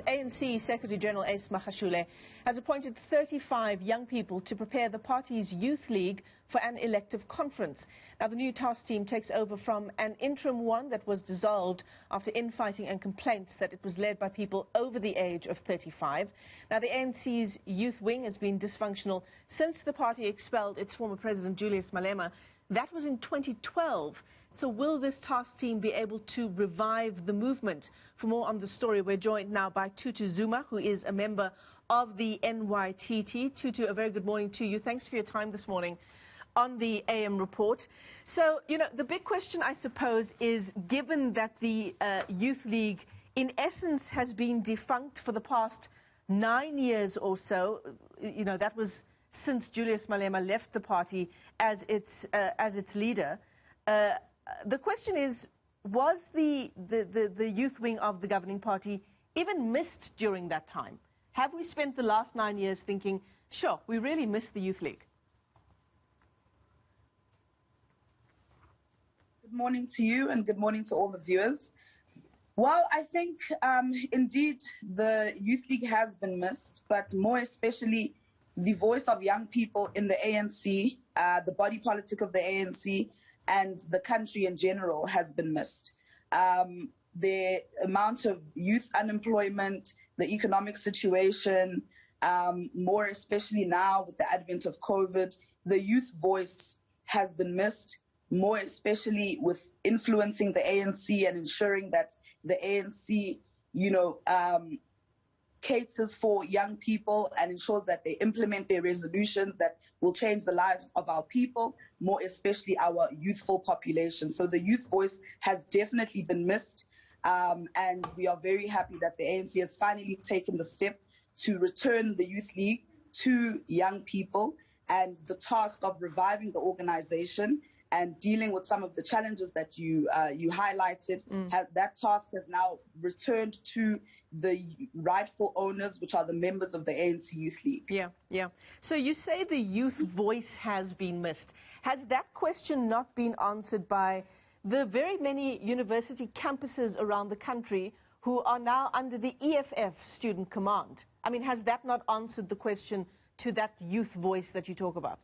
ANC Secretary-General Ace Magashule has appointed 35 young people to prepare the party's youth league for an elective conference. Now, the new task team takes over from an interim one that was dissolved after infighting and complaints that it was led by people over the age of 35. Now, the ANC's youth wing has been dysfunctional since the party expelled its former president, Julius Malema. That was in 2012. So will this task team be able to revive the movement? For more on the story, we're joined now by Tutu Zuma, who is a member of the NYTT. Tutu, a very good morning to you. Thanks for your time this morning on the AM report. So, you know, the big question, I suppose, is given that the Youth League, in essence, has been defunct for the past 9 years or so, you know, that was since Julius Malema left the party as its leader. The question is, was the youth wing of the governing party even missed during that time? Have we spent the last 9 years thinking, sure, we really missed the Youth League? Good morning to you and good morning to all the viewers. Well, I think indeed the Youth League has been missed, but more especially the voice of young people in the ANC, the body politic of the ANC, and the country in general has been missed. The amount of youth unemployment, the economic situation, more especially now with the advent of COVID, the youth voice has been missed, more especially with influencing the ANC and ensuring that the ANC, you know, caters for young people and ensures that they implement their resolutions that will change the lives of our people, more especially our youthful population. So the youth voice has definitely been missed, and we are very happy that the ANC has finally taken the step to return the Youth League to young people, and the task of reviving the organization and dealing with some of the challenges that you highlighted, that task has now returned to the rightful owners, which are the members of the ANC Youth League. Yeah. So you say the youth voice has been missed. Has that question not been answered by the very many university campuses around the country who are now under the EFF student command? I mean, has that not answered the question to that youth voice that you talk about?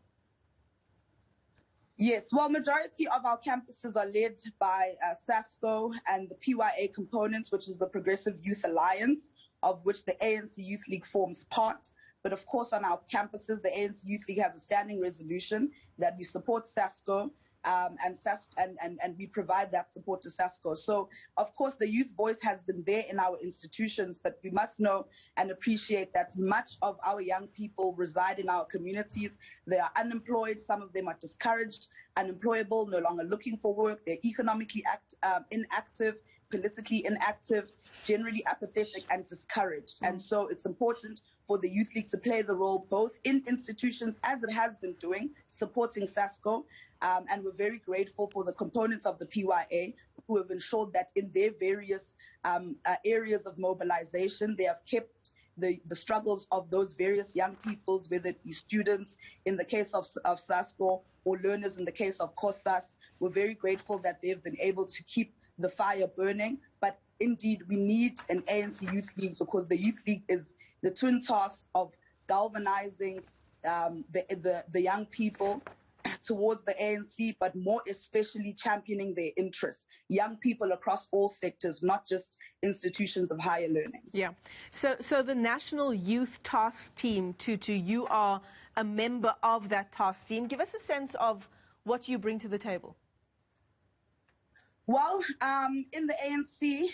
Yes, well, majority of our campuses are led by SASCO and the PYA components, which is the Progressive Youth Alliance, of which the ANC Youth League forms part. But of course, on our campuses, the ANC Youth League has a standing resolution that we support SASCO, and we provide that support to SASCO. So, of course, the youth voice has been there in our institutions, but we must know and appreciate that much of our young people reside in our communities. They are unemployed. Some of them are discouraged, unemployable, no longer looking for work. They're economically inactive, politically inactive, generally apathetic and discouraged. And so it's important for the Youth League to play the role both in institutions, as it has been doing, supporting SASCO, and we're very grateful for the components of the PYA who have ensured that in their various areas of mobilization, they have kept the struggles of those various young peoples, whether it be students in the case of SASCO or learners in the case of COSAS. We're very grateful that they've been able to keep the fire burning. But indeed, we need an ANC Youth League because the Youth League is the twin task of galvanizing the young people towards the ANC, but more especially championing their interests. Young people across all sectors, not just institutions of higher learning. Yeah. So the National Youth Task Team, Tutu, you are a member of that task team. Give us a sense of what you bring to the table. Well, in the ANC,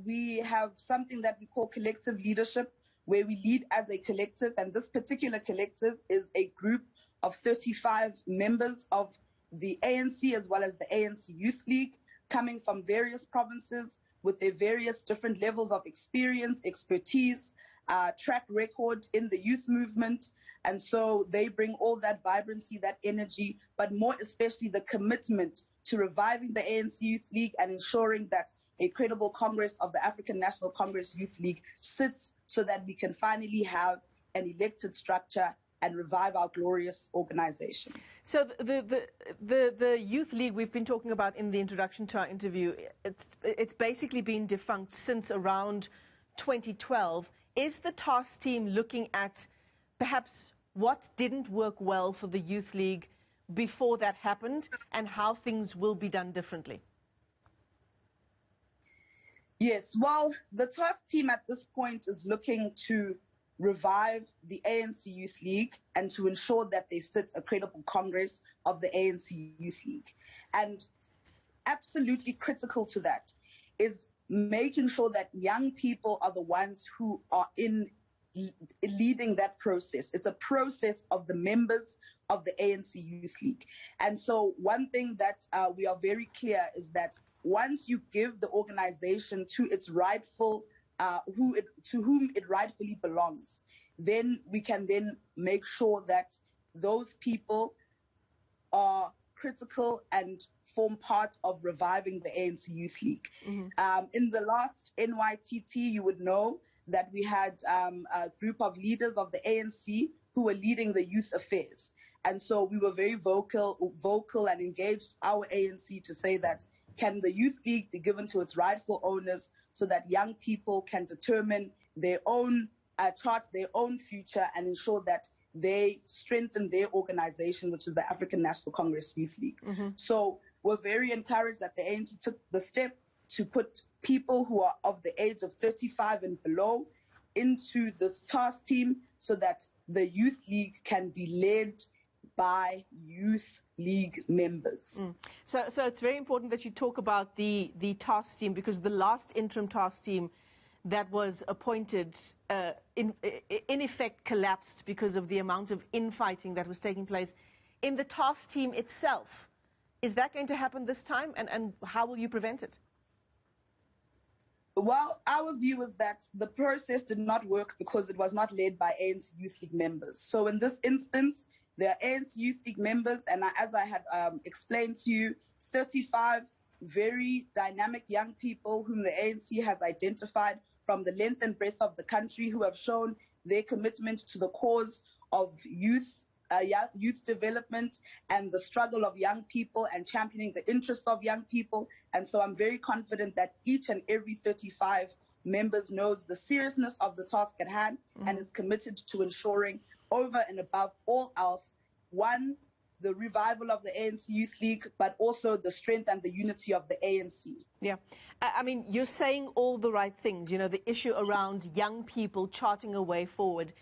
we have something that we call collective leadership, where we lead as a collective, and this particular collective is a group of 35 members of the ANC as well as the ANC Youth League, coming from various provinces with their various different levels of experience, expertise, track record in the youth movement. And so they bring all that vibrancy, that energy, but more especially the commitment to reviving the ANC Youth League and ensuring that a credible Congress of the African National Congress Youth League sits so that we can finally have an elected structure and revive our glorious organization. So the Youth League we've been talking about in the introduction to our interview, it's basically been defunct since around 2012. Is the task team looking at perhaps what didn't work well for the Youth League before that happened and how things will be done differently? Yes, well, the task team at this point is looking to revive the ANC Youth League and to ensure that they sit a credible Congress of the ANC Youth League. And absolutely critical to that is making sure that young people are the ones who are in leading that process. It's a process of the members of the ANC Youth League. And so one thing that we are very clear is that once you give the organization to its rightful, to whom it rightfully belongs, then we can then make sure that those people are critical and form part of reviving the ANC Youth League. Mm-hmm. In the last NYTT, you would know that we had a group of leaders of the ANC who were leading the youth affairs. And so we were very vocal and engaged our ANC to say that can the Youth League be given to its rightful owners so that young people can determine their own, chart their own future and ensure that they strengthen their organization, which is the African National Congress Youth League. Mm-hmm. So we're very encouraged that the ANC took the step to put people who are of the age of 35 and below into this task team so that the Youth League can be led by Youth League members. So it's very important that you talk about the task team, because the last interim task team that was appointed in effect collapsed because of the amount of infighting that was taking place in the task team itself. Is that going to happen this time, and how will you prevent it? Well, our view is that the process did not work because it was not led by ANC Youth League members. So in this instance, there are ANC Youth League members, and as I had explained to you, 35 very dynamic young people whom the ANC has identified from the length and breadth of the country, who have shown their commitment to the cause of youth development and the struggle of young people and championing the interests of young people. And so I'm very confident that each and every 35 members knows the seriousness of the task at hand and is committed to ensuring, over and above all else, one, the revival of the ANC Youth League, but also the strength and the unity of the ANC. Yeah. I mean, you're saying all the right things, you know, the issue around young people charting a way forward.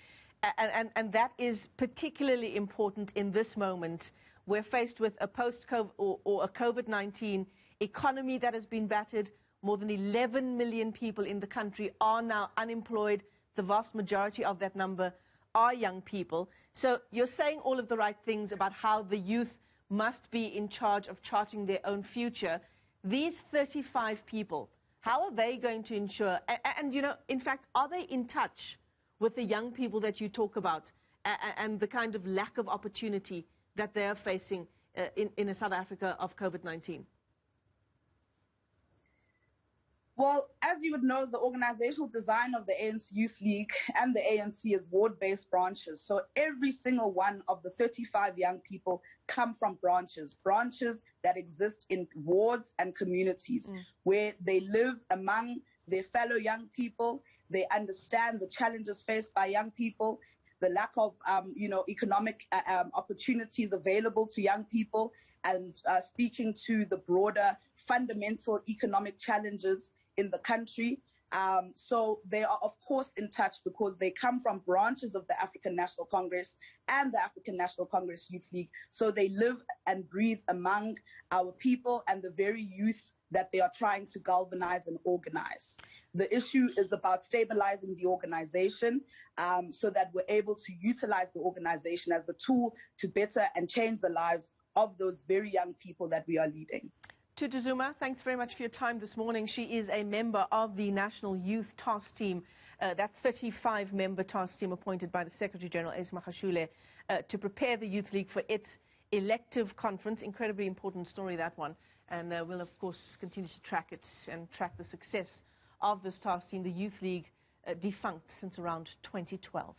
And that is particularly important in this moment. We're faced with a post-COVID or a COVID-19 economy that has been battered. More than 11 million people in the country are now unemployed. The vast majority of that number are young people. So you're saying all of the right things about how the youth must be in charge of charting their own future. These 35 people, how are they going to ensure, and you know, in fact, are they in touch with the young people that you talk about and the kind of lack of opportunity that they are facing in a South Africa of COVID-19? Well, as you would know, the organizational design of the ANC Youth League and the ANC is ward-based branches. So every single one of the 35 young people come from branches that exist in wards and communities where they live among their fellow young people. They understand the challenges faced by young people, the lack of, economic opportunities available to young people, and speaking to the broader fundamental economic challenges in the country. So they are, of course, in touch because they come from branches of the African National Congress and the African National Congress Youth League. So they live and breathe among our people and the very youth that they are trying to galvanize and organize. The issue is about stabilizing the organization so that we're able to utilize the organization as the tool to better and change the lives of those very young people that we are leading. Tutu Zuma, thanks very much for your time this morning. She is a member of the National Youth Task Team, that 35-member task team appointed by the Secretary-General to prepare the Youth League for its elective conference. Incredibly important story, that one. And we'll, of course, continue to track it and track the success of this task team. The Youth League defunct since around 2012.